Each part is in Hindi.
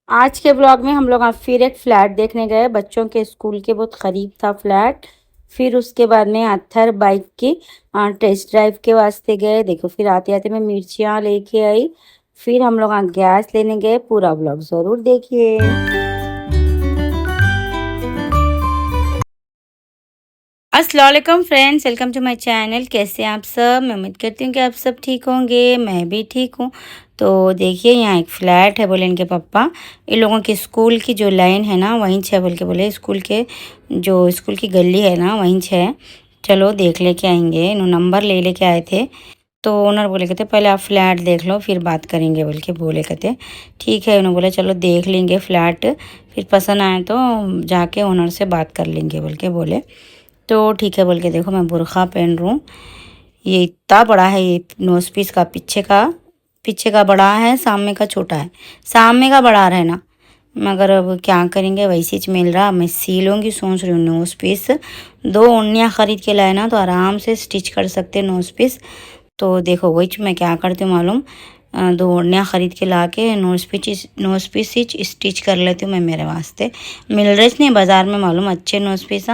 आज के ब्लॉग में हम लोग आज फिर एक फ्लैट देखने गए। बच्चों के स्कूल के बहुत करीब था फ्लैट। फिर उसके बाद में अत्थर बाइक की टेस्ट ड्राइव के वास्ते गए। देखो फिर आते आते मैं मिर्चियाँ लेके आई। फिर हम लोग गैस लेने गए। पूरा ब्लॉग जरूर देखिए। अस्सलाम वालेकुम friends, welcome to my channel. कैसे हैं आप सब? मैं उम्मीद करती हूँ कि आप सब ठीक होंगे। मैं भी ठीक हूँ। तो देखिए यहाँ एक फ्लैट है, बोले इनके पापा। इन लोगों की स्कूल की जो लाइन है ना वहीं से बोल के बोले, स्कूल के जो स्कूल की गली है ना वहीं से है। चलो देख लेके आएंगे। इन्होंने नंबर ले लेके आए थे। तो ओनर बोले कहते पहले आप फ्लैट देख लो फिर बात करेंगे बोल के बोले कहते। ठीक है, उन्होंने बोले चलो देख लेंगे फ्लैट, फिर पसंद आए तो जाके ओनर से बात कर लेंगे बोल के बोले। तो ठीक है बोल के देखो मैं बुर्खा पहन रहा हूँ। ये इतना बड़ा है, ये नोज पीस का पीछे का बड़ा है, सामने का छोटा है। सामने का बड़ा है ना, मगर अब क्या करेंगे, वैसे ही मिल रहा। मैं सी लूँगी सोच रही हूँ नोज पीस। दो ओढ़नियाँ खरीद के लाए ना तो आराम से स्टिच कर सकते नोज पीस। तो देखो वही मैं क्या करती हूँ मालूम, दो ओढ़नियाँ ख़रीद के ला के नोज पीस स्टिच कर लेती हूँ मैं मेरे वास्ते। मिल रहे नहीं बाज़ार में मालूम अच्छे नोज पीस।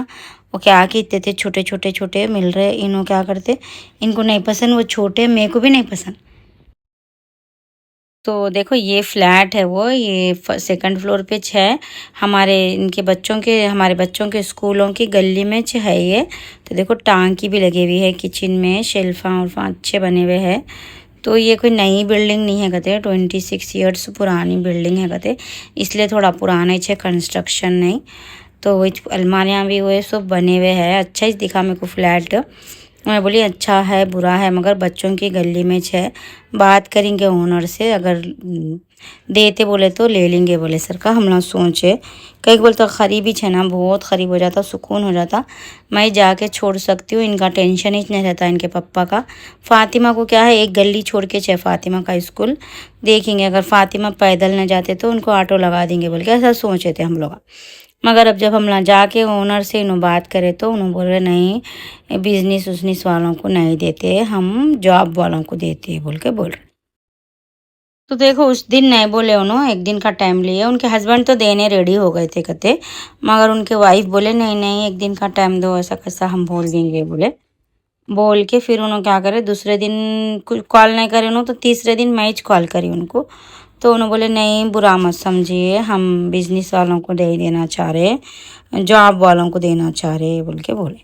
वो क्या कि इतने थे छोटे छोटे छोटे मिल रहे। इन्हों क्या करते, इनको नहीं पसंद वो छोटे, मेरे को भी नहीं पसंद। तो देखो ये फ्लैट है, वो ये सेकंड फ्लोर पे है। हमारे बच्चों के स्कूलों की गली में है ये। तो देखो टांकी भी लगी हुई है किचन में, शेल्फा उल्फा अच्छे बने हुए हैं। तो ये कोई नई बिल्डिंग नहीं है कहते, 26 ईयर्स पुरानी बिल्डिंग है कहते, इसलिए थोड़ा पुराना है कंस्ट्रक्शन नहीं। तो वही अलमारियाँ भी वो सब बने हुए हैं। अच्छा ही दिखा मेरे को फ्लैट। मैं बोली अच्छा है बुरा है, मगर बच्चों की गली में है। बात करेंगे ओनर से, अगर देते बोले तो ले लेंगे बोले सर का। हम लोग सोचे कई बोल तो खरीब ही है ना, बहुत खरीब हो जाता, सुकून हो जाता। मैं जाके छोड़ सकती हूँ, इनका टेंशन ही नहीं रहता इनके पापा का। फ़ातिमा को क्या है, एक गली छोड़ के फ़ातिमा का स्कूल देखेंगे। अगर फ़ातिमा पैदल न जाते तो उनको ऑटो लगा देंगे बोल के ऐसा सोचे थे हम लोग। मगर अब जब हम ना जाके ओनर से इन्हों बात करे तो उन्होंने बोल रहे नहीं, बिजनेस उजनेस वालों को नहीं देते, हम जॉब वालों को देते हैं बोल के बोल रहे। तो देखो उस दिन नहीं बोले उन्होंने, एक दिन का टाइम लिए। उनके हस्बैंड तो देने रेडी हो गए थे कहते, मगर उनके वाइफ बोले नहीं नहीं एक दिन का टाइम दो, ऐसा कैसा हम बोल देंगे बोले। बोल के फिर उन्होंने क्या करे, दूसरे दिन कुछ कॉल नहीं करे उन्होंने, तो तीसरे दिन मैं ही कॉल करी उनको। तो उन्होंने बोले नहीं बुरा मत समझिए, हम बिजनेस वालों को दे देना चाह रहे, जॉब वालों को देना चाह रहे बोल के बोले।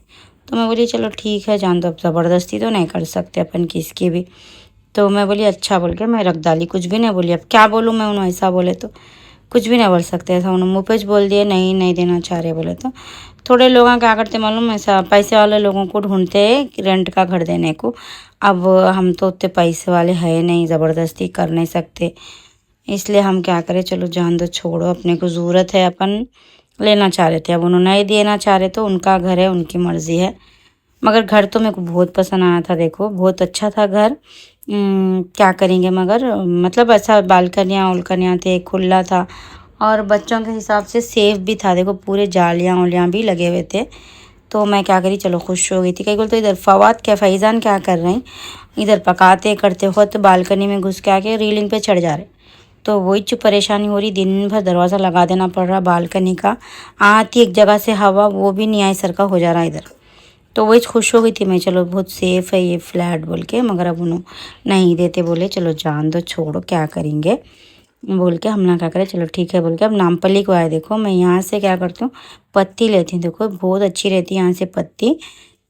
तो मैं बोली चलो ठीक है जान दो, अब ज़बरदस्ती तो नहीं कर सकते अपन किसकी भी। तो मैं बोली अच्छा बोल के मैं रख डाली, कुछ भी नहीं बोली। अब क्या बोलूँ मैं, उन्होंने ऐसा बोले तो कुछ भी नहीं बोल सकते। ऐसा उन्होंने मुँह पे बोल दिए नहीं नहीं देना चाह रहे बोले तो। थोड़े लोग क्या करते मालूम, ऐसा पैसे वाले लोगों को ढूंढते हैं रेंट का घर देने को। अब हम तो उतने पैसे वाले हैं नहीं, ज़बरदस्ती कर नहीं सकते। इसलिए हम क्या करें, चलो जान दो छोड़ो, अपने को ज़रूरत है, अपन लेना चाह रहे थे। अब उन्होंने नहीं देना चाह रहे तो उनका घर है, उनकी मर्ज़ी है। मगर घर तो मेरे को बहुत पसंद आया था, देखो बहुत अच्छा था घर। क्या करेंगे मगर मतलब ऐसा बालकनियाँ उलकनियाँ थे, खुला था और बच्चों के हिसाब से सेफ भी था। देखो पूरे जालियाँ उलियाँ भी लगे हुए थे। तो मैं क्या करी, चलो खुश हो गई थी। कई बोल तो इधर फवाद क्या फैज़ान क्या कर रहे हैं, इधर पकाते करते हो तो बालकनी में घुस के आके रीलिंग पे चढ़ जा रहे। तो वही जो परेशानी हो रही, दिन भर दरवाज़ा लगा देना पड़ रहा बालकनी का। आती एक जगह से हवा वो भी नहीं आई, सर का हो जा रहा इधर। तो वही खुश हो गई थी मैं, चलो बहुत सेफ़ है ये फ्लैट बोल के। मगर अब उन्होंने नहीं देते बोले, चलो जान दो छोड़ो क्या करेंगे बोल के हम ना क्या करें, चलो ठीक है बोल के अब नामपल्ली को आए। देखो मैं यहाँ से क्या करती हूँ, पत्ती लेती हूँ। देखो बहुत अच्छी रहती है यहाँ से पत्ती।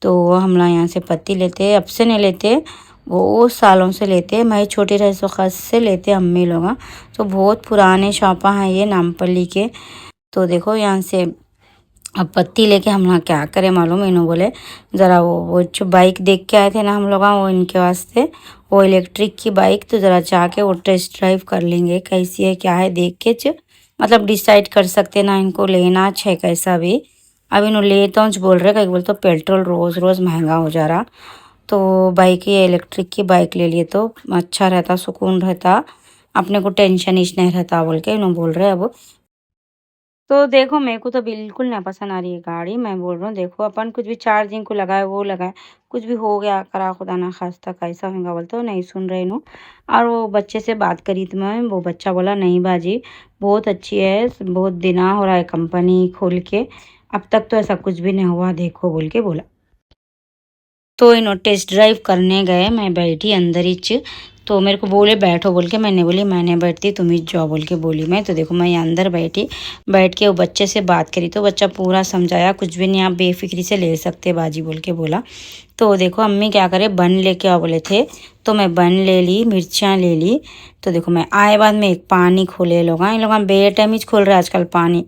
तो हम लोग यहाँ से पत्ती लेते, अब से नहीं लेते, वो सालों से लेते। मैं छोटी रह सो खस से लेते अम्मी लोग। तो बहुत पुराने शॉपा हैं ये नामपल्ली के। तो देखो यहाँ से अब पत्ती लेके हम लोग क्या करें मालूम, इन्हों बोले ज़रा वो जो बाइक देख के आए थे ना हम लोग, वो इनके वास्ते वो इलेक्ट्रिक की बाइक। तो ज़रा जाके वो टेस्ट ड्राइव कर लेंगे कैसी है क्या है देख के मतलब डिसाइड कर सकते ना इनको लेना है कैसा भी। अब इन्हों ले तो बोल रहे, कहीं बोल तो पेट्रोल रोज़ रोज़ महंगा हो जा रहा। तो बाइक ये इलेक्ट्रिक की बाइक ले लिए तो अच्छा रहता, सुकून रहता, अपने को टेंशन ही नहीं रहता बोल के इन्हों बोल रहे। अब तो देखो मेरे को तो बिल्कुल ना पसंद आ रही है गाड़ी। मैं बोल रहा हूँ देखो अपन कुछ भी चार्जिंग को लगाए वो लगाए, कुछ भी हो गया करा खुदा ना खास्ता कैसा होगा बोलते हो नहीं सुन रहे नो। और वो बच्चे से बात करी तो मैं, वो बच्चा बोला नहीं बाजी बहुत अच्छी है, बहुत दिना हो रहा है कंपनी खोल के, अब तक तो ऐसा कुछ भी नहीं हुआ देखो बोल के बोला। तो इन्हों टेस्ट ड्राइव करने गए, मैं बैठी अंदर ही तो मेरे को बोले बैठो बोल के, मैंने बोली मैं नहीं बैठती तुम ही जाओ बोल के बोली मैं। तो देखो मैं अंदर बैठी, बैठ के वो बच्चे से बात करी तो बच्चा पूरा समझाया कुछ भी नहीं आप बेफिक्री से ले सकते बाजी बोल के बोला। तो देखो अम्मी क्या करे बन लेके आओ बोले थे, तो मैं बन ले ली, मिर्चियाँ ले ली। तो देखो मैं आए बाद में एक पानी खोले लोग, इन लोग बेटाइम खोल रहे आजकल पानी,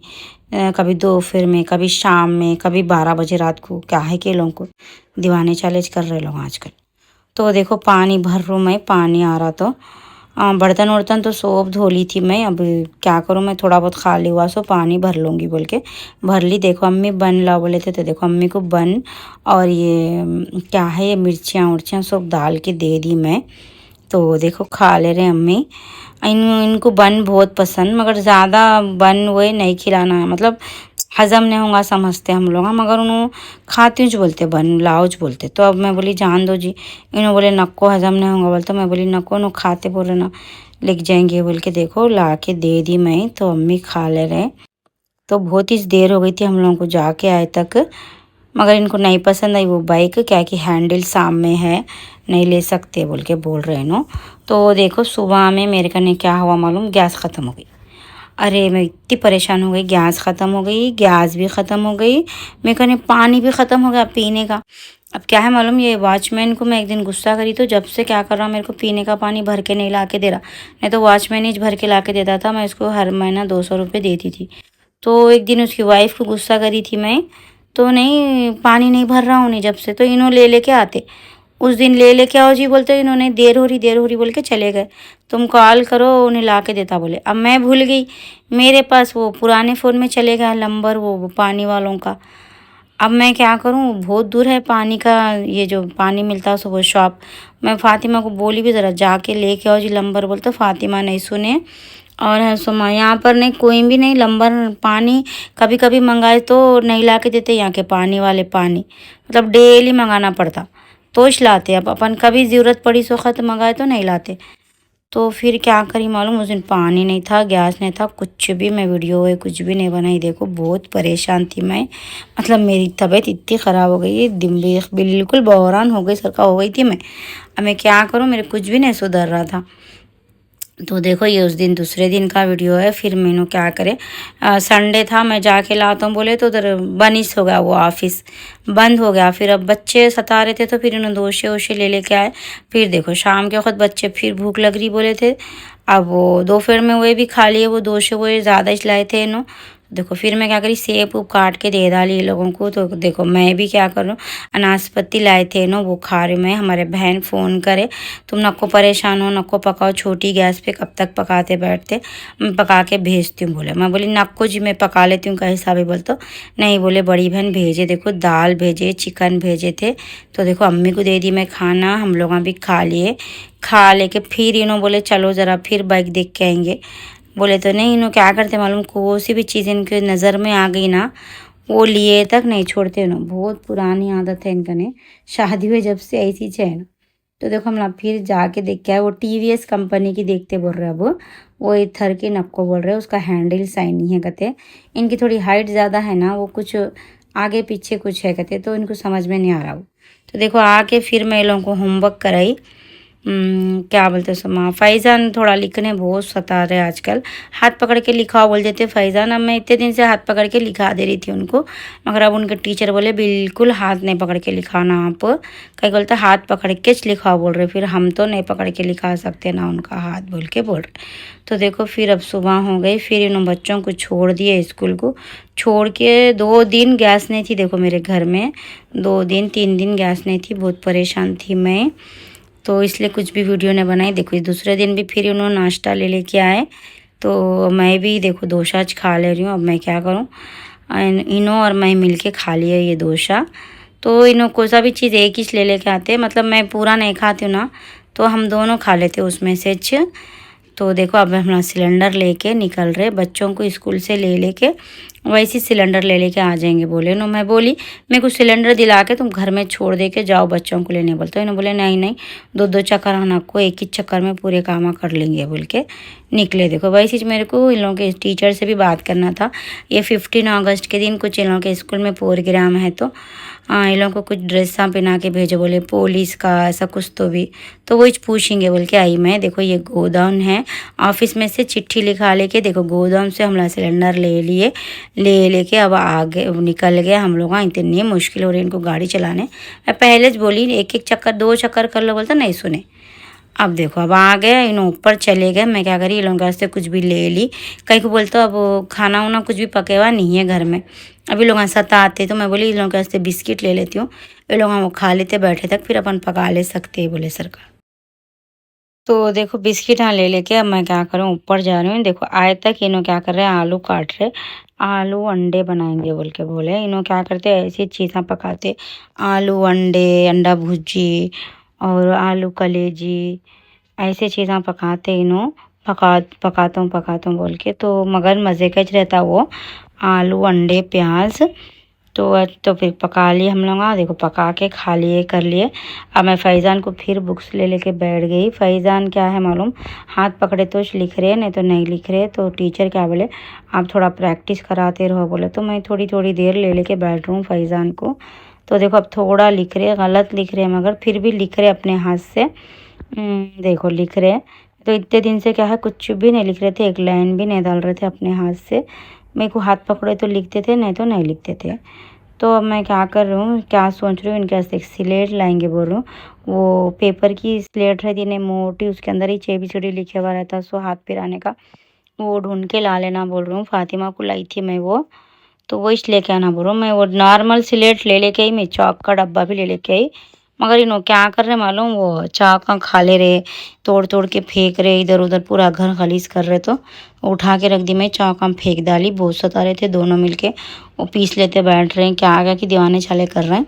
कभी दोपहर में, कभी शाम में, कभी 12 बजे रात को, क्या है कि लोगों को दीवाने चालीज कर रहे लोग आजकल। तो देखो पानी भर रू मैं, पानी आ रहा तो बर्तन वर्तन तो सोप धो ली थी मैं, अब क्या करूँ मैं थोड़ा बहुत खाली हुआ सो पानी भर लूँगी बोल के भर ली। देखो अम्मी बन लाओ बोले थे, तो देखो अम्मी को बन और ये क्या है ये मिर्चियाँ उर्चियाँ सब डाल के दे दी मैं। तो देखो खा ले रहे अम्मी। इनको बन बहुत पसंद, मगर ज़्यादा बन वही नहीं खिलाना है, मतलब हज़म नहीं होगा समझते हम लोग, मगर उन्होंने खाती हूँ बोलते बन लाओज बोलते। तो अब मैं बोली जान दो जी, इन्होंने बोले नको हज़म नहीं होगा बोलते, मैं बोली नको नो खाते बोल रहे ना लिख जाएंगे बोल के देखो ला के दे दी मैं। तो अम्मी खा ले रहे। तो बहुत ही देर हो गई थी हम लोगों को जाके आए तक, मगर इनको नहीं पसंद आई वो बाइक, क्या कि हैंडल सामने है नहीं ले सकते बोल के बोल रहे नो। तो देखो सुबह में मेरे कने क्या हुआ मालूम, गैस ख़त्म हो गई। अरे मैं इतनी परेशान हो गई, गैस ख़त्म हो गई, गैस भी ख़त्म हो गई, मेरे कने पानी भी ख़त्म हो गया पीने का। अब क्या है मालूम, ये वॉचमैन को मैं एक दिन गुस्सा करी तो जब से क्या कर रहा मेरे को पीने का पानी भर के नहीं ला के दे रहा, नहीं तो वॉचमैन ही भर के ला के देता था, मैं उसको हर महीना 200 रुपये देती थी। तो एक दिन उसकी वाइफ को गुस्सा करी थी मैं, तो नहीं पानी नहीं भर रहा हूँ नहीं जब से, तो इन्हों ले लेके आते। उस दिन ले लेके आओ जी बोलते, इन्होंने देर हो रही बोल के चले गए, तुम कॉल करो उन्हें ला के देता बोले। अब मैं भूल गई, मेरे पास वो पुराने फ़ोन में चले गया नंबर वो पानी वालों का। अब मैं क्या करूँ, बहुत दूर है पानी का, ये जो पानी मिलता है सो वो शॉप। मैं फ़ातिमा को बोली भी ज़रा जाके लेके आओ जी नंबर, बोलते फ़ातिमा नहीं सुने। और है सो मैं यहाँ पर नहीं कोई भी नहीं नंबर, पानी कभी कभी मंगाए तो नहीं ला के देते यहाँ के पानी वाले, पानी मतलब डेली मंगाना पड़ता तो इस लाते। अब अपन कभी ज़रूरत पड़ी सो ख़त मंगाए तो नहीं लाते। तो फिर क्या करी मालूम, उस दिन पानी नहीं था, गैस नहीं था, कुछ भी मैं वीडियो है कुछ भी नहीं बनाई। देखो बहुत परेशान थी मैं, मतलब मेरी तबीयत इतनी ख़राब हो गई, दिन भी बिल्कुल बहरान हो गई सरका हो गई थी मैं। अब मैं क्या करूँ, मेरे कुछ भी नहीं सुधर रहा था। तो देखो ये उस दिन दूसरे दिन का वीडियो है। फिर मैंने क्या करे, संडे था मैं जाके लाता हूँ बोले तो उधर बनिश हो गया, वो ऑफिस बंद हो गया। फिर अब बच्चे सता रहे थे तो फिर उन्होंने दोशे वोशे ले लेके आए। फिर देखो शाम के वक्त बच्चे फिर भूख लग रही बोले थे, अब वो दोपहर में वही भी खा लिए, वो दोशे वो ज़्यादा ही लाए थे इन्हों। देखो फिर मैं क्या करी, सेब उब काट के दे डाली ये लोगों को। तो देखो मैं भी क्या करूँ, अनासपत्ती लाए थे ना वो खा रही मैं। हमारे बहन फ़ोन करे तुम नको परेशान हो, नको पकाओ छोटी गैस पे कब तक पकाते बैठते, मैं पका के भेजती हूँ बोले। मैं बोली नको जी मैं पका लेती हूँ, कहीं हिसाब ही बोलते नहीं, बोले बड़ी बहन भेजे, देखो दाल भेजे, चिकन भेजे थे। तो देखो अम्मी को दे दी मैं खाना, हम लोग भी खा लिए। खा लेके फिर इन्हों बोले चलो ज़रा फिर बाइक देख के आएंगे बोले। तो नहीं इन्हों क्या करते मालूम, कोई सी भी चीज़ इनके नज़र में आ गई ना वो लिए तक नहीं छोड़ते ना, बहुत पुरानी आदत है इनका ने, शादी हुए जब से ऐसी है ना। तो देखो हम लोग फिर जाके देख के आए, वो टीवीएस कंपनी की देखते बोल रहे अब वो इथर के नक्को बोल रहे, उसका हैंडल साइन नहीं है कहते। इनकी थोड़ी हाइट ज़्यादा है ना, वो कुछ आगे पीछे कुछ है कहते, तो इनको समझ में नहीं आ रहा वो। तो देखो आके फिर मैं लोगों को होमवर्क कराई। क्या बोलते समा, फैज़ान थोड़ा लिखने बहुत सता रहे आजकल, हाथ पकड़ के लिखाओ बोल देते फैज़ान। अब मैं इतने दिन से हाथ पकड़ के लिखा दे रही थी उनको, मगर अब उनके टीचर बोले बिल्कुल हाथ नहीं पकड़ के लिखाना आप, कहीं बोलते हाथ पकड़ के लिखाओ बोल रहे, फिर हम तो नहीं पकड़ के लिखा सकते ना उनका हाथ बोल के बोल रहे। तो देखो फिर अब सुबह हो गई, फिर इन बच्चों को छोड़ दिए स्कूल को, छोड़ के 2 दिन गैस नहीं थी देखो मेरे घर में, 2 दिन 3 दिन गैस नहीं थी, बहुत परेशान थी मैं। तो इसलिए कुछ भी वीडियो ने बनाई। देखो दूसरे दिन भी फिर उन्होंने नाश्ता ले लेके आए, तो मैं भी देखो डोसा आज खा ले रही हूँ। अब मैं क्या करूँ, इन्हों और मैं मिलके खा लिया ये डोसा। तो इन्हों कोई सा भी चीज़ एक ही ले लेके आते, मतलब मैं पूरा नहीं खाती हूँ ना, तो हम दोनों खा लेते उसमें से तो देखो अब हम सिलेंडर लेके निकल रहे, बच्चों को स्कूल से ले लेके वैसे सिलेंडर ले लेके आ जाएंगे बोले नो। मैं बोली मेरे को सिलेंडर दिला के तुम घर में छोड़ दे के जाओ बच्चों को लेने, बोलते इन्होंने बोले नहीं नहीं, दो दो चक्कर हम आपको एक ही चक्कर में पूरे काम कर लेंगे बोल के निकले। देखो वही चीज़ मेरे को इन लोगों के टीचर से भी बात करना था। ये 15 अगस्त के दिन कुछ इन लोगों के स्कूल में प्रोग्राम है, तो इन लोगों को कुछ ड्रेसा पहना के भेजो बोले, पुलिस का ऐसा कुछ तो वही पूछेंगे बोल के आई मैं। देखो ये गोदाम है, ऑफिस में से चिट्ठी लिखा लेके देखो गोदाम से हम लोग सिलेंडर ले लेके अब आगे निकल गए हम लोग। इतनी मुश्किल हो रही है इनको गाड़ी चलाने। मैं पहले बोली एक एक चक्कर 2 चक्कर कर लो, बोलता नहीं सुने। अब देखो अब आ गए, इन ऊपर चले गए। मैं क्या करी इन लोगों से कुछ भी ले ली, कहीं को बोलता अब खाना वाना कुछ भी पके हुआ नहीं है घर में। अभी लोग साथ आते तो मैं बोली इन लोगों के बिस्किट ले लेती हूँ, ये लोग हम खा लेते बैठे तक, फिर अपन पका ले सकते हैं बोले सरकार। तो देखो बिस्किट हाँ ले लेके अब मैं क्या करूँ ऊपर जा रही हूँ। देखो आए तक इन्हों क्या कर रहे हैं, आलू काट रहे, आलू अंडे बनाएंगे बोल के बोले। इन्हों क्या करते ऐसी चीज़ें पकाते, आलू अंडे, अंडा भुर्जी और आलू कलेजी, ऐसे चीज़ें पकाते इन्हों। पकाता हूँ बोल के, तो मगर मज़े का ही रहता वो आलू अंडे प्याज। तो फिर पका लिए हम लोग, देखो पका के खा लिए कर लिए। अब मैं फैज़ान को फिर बुक्स ले लेके बैठ गई। फैज़ान क्या है मालूम, हाथ पकड़े तो लिख रहे नहीं तो नहीं लिख रहे। तो टीचर क्या बोले आप थोड़ा प्रैक्टिस कराते रहो बोले, तो मैं थोड़ी थोड़ी देर ले लेके बैठ रहा हूँ फैज़ान को। तो देखो अब थोड़ा लिख रहे, गलत लिख रहे मगर फिर भी लिख रहे अपने हाथ से। देखो लिख रहे। तो इतने दिन से क्या है कुछ भी नहीं लिख रहे थे, एक लाइन भी नहीं डाल रहे थे अपने हाथ से। मेरे को हाथ पकड़े तो लिखते थे नहीं तो नहीं लिखते थे। तो अब मैं क्या कर रही हूँ, क्या सोच रही हूँ, इनके वास्ते एक स्लेट लाएंगे बोल रही हूँ। वो पेपर की स्लेट रहती नहीं मोटी, उसके अंदर ही ABCD लिखे हुआ रहता, सो हाथ पिराने का, वो ढूंढ के ला लेना बोल रही हूँ। फातिमा को लाई थी मैं वो, तो वो इस लेके आना बोल रहा हूँ। मैं वो नॉर्मल स्लेट ले लेके आई, मैं चौक का डब्बा भी ले लेके आई। मगर इन्हों क्या कर रहे मालूम, वो चाक खा ले रहे, तोड़ तोड़ के फेंक रहे इधर उधर, पूरा घर खलीस कर रहे। तो उठा के रख दी मैं, चाक फेंक डाली। बहुत सता रहे थे दोनों मिलके, वो पीस लेते बैठ रहे हैं, क्या आगे कि दीवाने छाले कर रहे हैं।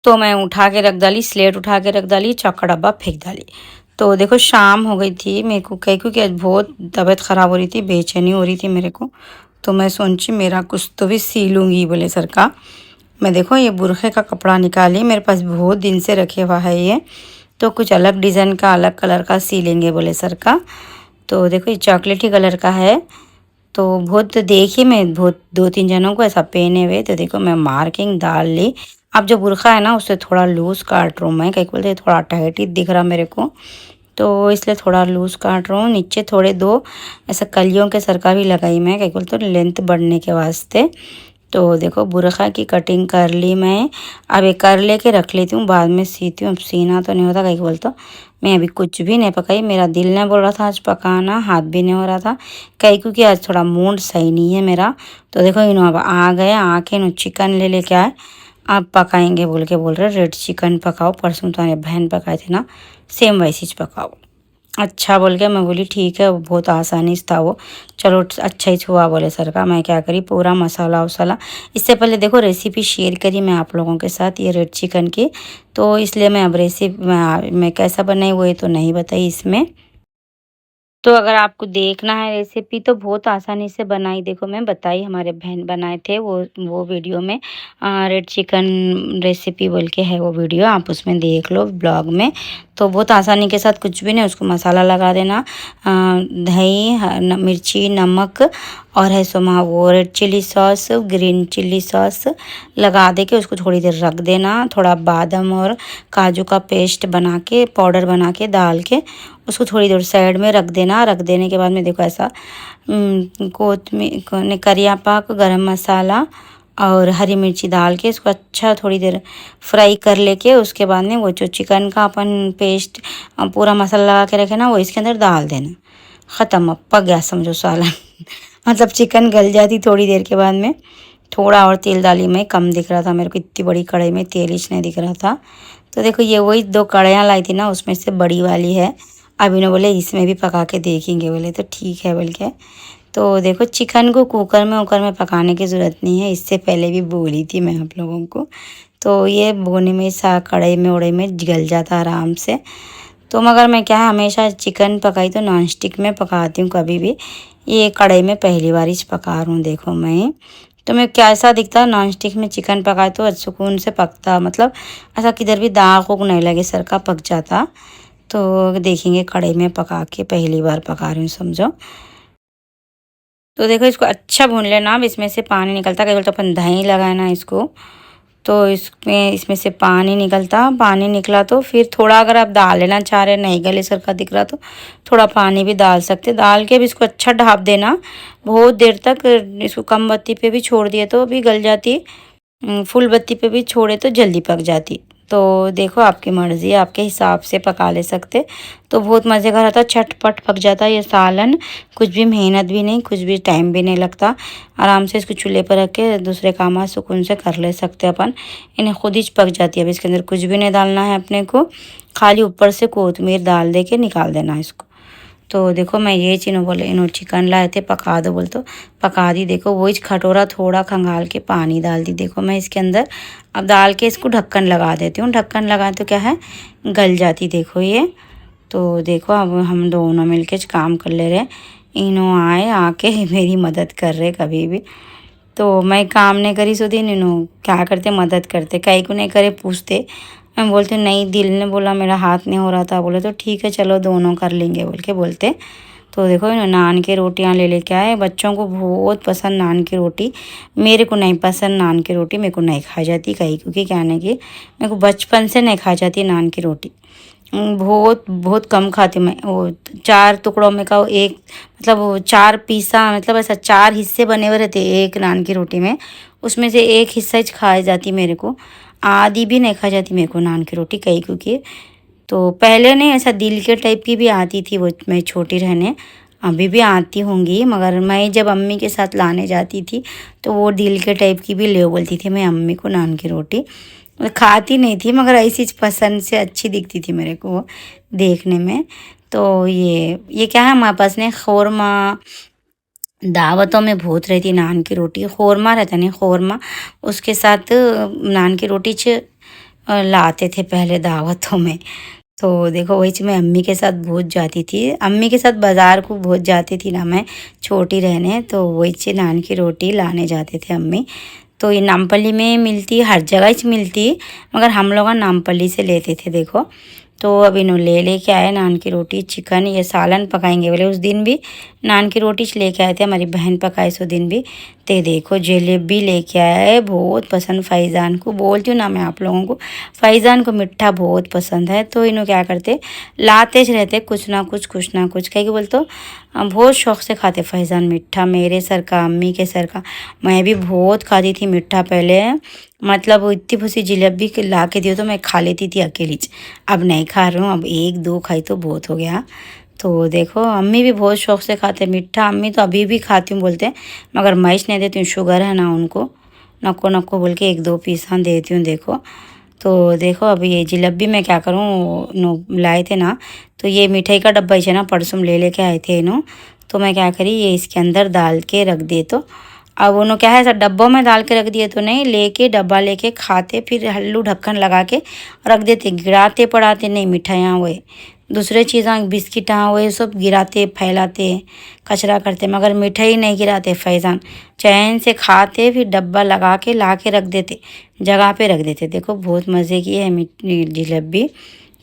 तो मैं उठा के रख डाली, स्लेट उठा के रख डाली, चाक का डब्बा फेंक डाली। तो देखो शाम हो गई थी, मेरे को कह क्योंकि आज बहुत तबीयत ख़राब हो रही थी, बेचैनी हो रही थी मेरे को। तो मैं सोची मेरा कुछ तो भी सी लूँगी बोले सर का। मैं देखो ये बुरखे का कपड़ा निकाली, मेरे पास बहुत दिन से रखे हुआ है ये, तो कुछ अलग डिज़ाइन का अलग कलर का सी लेंगे बोले सर का। तो देखो ये चॉकलेटी कलर का है। तो बहुत देखिए मैं बहुत 2-3 जनों को ऐसा पहने हुए, तो देखो मैं मार्किंग डाल ली। अब जो बुरखा है ना उससे थोड़ा लूज़ काट रहा हूँ मैं, कहीं बोलते थोड़ा टाइट ही दिख रहा मेरे को, तो इसलिए थोड़ा लूज़ काट रहा हूँ। नीचे थोड़े 2 ऐसा कलियों के सर का भी लगाई मैं, कहीं बोलते लेंथ बढ़ने के वास्ते। तो देखो बुरखा की कटिंग कर ली मैं। अब ये कर लेके रख लेती हूँ, बाद में सीती हूँ। अब सीना तो नहीं होता, कहीं बोलता मैं अभी कुछ भी नहीं पकाई। मेरा दिल नहीं बोल रहा था आज पकाना, हाथ भी नहीं हो रहा था कहीं, क्योंकि आज थोड़ा मूड सही नहीं है मेरा। तो देखो इन्हों अब आ गए, आके इन्हों चिकन ले लेके आए। आप पकाएंगे बोल के बोल रहे रेड चिकन पकाओ, परसों तुम्हारे बहन पकाए थे ना, सेम वैसी चीज़ पकाओ। अच्छा बोल के मैं बोली ठीक है, वो बहुत आसानी से था वो, चलो अच्छा ही हुआ बोले सर का। मैं क्या करी पूरा मसाला वसाला, इससे पहले देखो रेसिपी शेयर करी मैं आप लोगों के साथ ये रेड चिकन की, तो इसलिए मैं अब रेसिपी मैं कैसा बनाई वो ये तो नहीं बताई इसमें। तो अगर आपको देखना है रेसिपी तो बहुत आसानी से बनाई, देखो मैं बताई, हमारे बहन बनाए थे वो वीडियो में, रेड चिकन रेसिपी बोल के है वो वीडियो, आप उसमें देख लो ब्लॉग में। तो बहुत आसानी के साथ कुछ भी नहीं, उसको मसाला लगा देना, दही मिर्ची नमक और है सोमा वो red chilli sauce green chilli sauce लगा दे के उसको थोड़ी देर रख देना। थोड़ा बादाम और काजू का पेस्ट बना के पाउडर बना के डाल के उसको थोड़ी देर साइड में रख देना। रख देने के बाद में देखो ऐसा कोतमीर करिया पाक गरम मसाला और हरी मिर्ची डाल के इसको अच्छा थोड़ी देर फ्राई कर लेके, उसके बाद में वो जो चिकन का अपन पेस्ट पूरा मसाला लगा के रखे ना वो इसके अंदर डाल देना। ख़त्म, अब पक गया समझो सालन मतलब चिकन गल जाती थोड़ी देर के बाद में। थोड़ा और तेल डाली मैं, कम दिख रहा था मेरे को, इतनी बड़ी कढ़ाई में तेल ही नहीं दिख रहा था। तो देखो ये वही 2 कढ़ाइयाँ लाई थी ना, उसमें से बड़ी वाली है। अब इन्होंने बोले इसमें भी पका के देखेंगे, बोले तो ठीक है बोल के। तो देखो चिकन को कुकर में पकाने की ज़रूरत नहीं है, इससे पहले भी बोली थी मैं आप लोगों को। तो ये भुने में सा कढ़ाई में उड़े में गल जाता आराम से। तो मगर मैं क्या है हमेशा चिकन पकाई तो नॉन स्टिक में पकाती हूँ कभी भी। ये कढ़ाई में पहली बार ही पका रहा हूँ देखो मैं। तो मैं कैसा दिखता है नॉन स्टिक में चिकन पकाए तो सुकून से पकता, मतलब ऐसा किधर भी दाग उग नहीं लगे, सर का पक जाता। तो देखेंगे कढ़ाई में पका के पहली बार पका रही हूँ समझो। तो देखो इसको अच्छा भून लेना। अब इसमें से पानी निकलता, क्या बोलते अपन दही लगाए ना इसको, तो इसमें से पानी निकलता। पानी निकला तो फिर थोड़ा अगर आप डाल लेना चाह रहे, नहीं गले सर का दिख रहा तो थोड़ा पानी भी डाल सकते। डाल के भी इसको अच्छा ढाप देना बहुत देर तक। इसको कम बत्ती पे भी छोड़ दिए तो भी गल जाती, फुल बत्ती पे भी छोड़े तो जल्दी पक जाती। तो देखो आपकी मर्ज़ी है, आपके हिसाब से पका ले सकते। तो बहुत मज़े का रहता, झटपट पक जाता ये सालन। कुछ भी मेहनत भी नहीं, कुछ भी टाइम भी नहीं लगता। आराम से इसको चूल्हे पर रख के दूसरे काम सुकून से कर ले सकते अपन। इन्हें खुद ही पक जाती है। अब इसके अंदर कुछ भी नहीं डालना है अपने को, खाली ऊपर से कोतमीर डाल दे के निकाल देना इसको। तो देखो मैं ये चीज़ बोले इन्हों चिकन लाए थे पका दो बोल तो पका दी। देखो वही खटोरा थोड़ा खंगाल के पानी डाल दी देखो मैं इसके अंदर। अब डाल के इसको ढक्कन लगा देती हूँ। ढक्कन लगा तो क्या है गल जाती देखो ये। तो देखो अब हम दोनों मिलके काम कर ले रहे। इन्हों आए आके मेरी मदद कर रहे कभी भी। तो मैं काम नहीं करी सो दिन इन्हों क्या करते मदद करते, कहीं को नहीं करे पूछते। मैं बोलती हूँ नहीं, दिल ने बोला मेरा हाथ नहीं हो रहा था। बोले तो ठीक है चलो दोनों कर लेंगे बोल के बोलते। तो देखो नान की रोटियां ले लेके आए। बच्चों को बहुत पसंद नान की रोटी, मेरे को नहीं पसंद नान की रोटी। मेरे को नहीं खाई जाती कहीं, क्योंकि क्या है कि मेरे को बचपन से नहीं खाई जाती नान की रोटी। बहुत बहुत कम खाती मैं। वो 4 टुकड़ों में का एक, मतलब वो 4 पीसा, मतलब ऐसा 4 हिस्से बने हुए रहते एक नान की रोटी में। उसमें से एक हिस्सा ही खाई जाती मेरे को, आधी भी नहीं खा जाती मेरे को नान की रोटी कहीं, क्योंकि तो पहले नहीं ऐसा दिल के टाइप की भी आती थी वो, मैं छोटी रहने। अभी भी आती होंगी, मगर मैं जब अम्मी के साथ लाने जाती थी तो वो दिल के टाइप की भी ले बोलती थी मैं अम्मी को नान की रोटी। मैं खाती नहीं थी, मगर ऐसी पसंद से अच्छी दिखती थी मेरे को वो देखने में। तो ये क्या है हमारे पास ने खौरमा, दावतों में बहुत रहती नान की रोटी। खौरमा रहता नहीं खौरमा, उसके साथ नान की रोटी लाते थे पहले दावतों में। तो देखो वही मैं अम्मी के साथ बहुत जाती थी, अम्मी के साथ बाज़ार को बहुत जाती थी ना मैं छोटी रहने। तो वही नान की रोटी लाने जाते थे अम्मी। तो ये नामपल्ली में मिलती, हर जगह ही मिलती, मगर हम लोग नामपल्ली से लेते थे देखो। तो अब इन्हों ले लेके आए नान की रोटी चिकन, ये सालन पकाएंगे बोले। उस दिन भी नान की रोटी लेके आए थे, हमारी बहन पकाई सो दिन भी। ते देखो जलेबी लेके आए, बहुत पसंद फैज़ान को। बोलती हूँ ना मैं आप लोगों को, फैज़ान को मिठा बहुत पसंद है। तो इन्हों क्या करते लाते रहते कुछ ना कुछ कहीं के बोलते बहुत शौक़ से खाते फैज़ान मीठा। मेरे सर का, अम्मी के सर का। मैं भी बहुत खाती थी मीठा पहले, मतलब वो इतनी भूसी जलेबी ला के दियो तो मैं खा लेती थी अकेली। अब नहीं खा रही हूँ, अब 1-2 खाई तो बहुत हो गया। तो देखो अम्मी भी बहुत शौक़ से खाते मीठा। अम्मी तो अभी भी खाती हूँ बोलते, मगर मैं नहीं देती हूँ, शुगर है ना उनको, नको नको बोल के 1-2 पीस हाँ देती हूँ देखो। तो देखो अब ये जलेबी मैं क्या करूँ, नो लाए थे ना, तो ये मिठाई का डब्बा ही ना परसों ले लेके आए थे इन्हों। तो मैं क्या करी ये इसके अंदर डाल के रख दिए। तो अब उन्होंने क्या है ऐसा डब्बों में डाल के रख दिए तो नहीं, लेके डब्बा लेके खाते, फिर हल्लू ढक्कन लगा के रख देते। गिराते पड़ाते नहीं मिठाइयाँ, वो दूसरे चीज़ें बिस्किट वो सब गिराते फैलाते कचरा करते, मगर मिठाई नहीं गिराते फैज़ान। चैन से खाते, फिर डब्बा लगा के ला के रख देते, जगह पे रख देते। देखो बहुत मज़े की है जलेबी।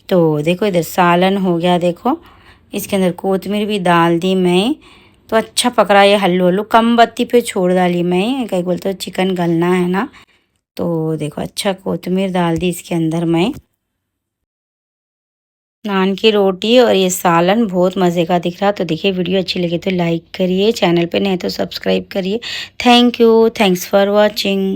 तो देखो इधर सालन हो गया देखो, इसके अंदर कोतमीर भी डाल दी मैं। तो अच्छा पकड़ा ये हल्लू हल्लू, कम बत्ती पे छोड़ डाली मैं, कहीं बोलते तो चिकन गलना है ना। तो देखो अच्छा कोतमीर डाल दी इसके अंदर मैं। नान की रोटी और ये सालन बहुत मज़े का दिख रहा। तो देखिए वीडियो अच्छी लगी तो लाइक करिए, चैनल पे नहीं तो सब्सक्राइब करिए। Thank you, thanks for watching.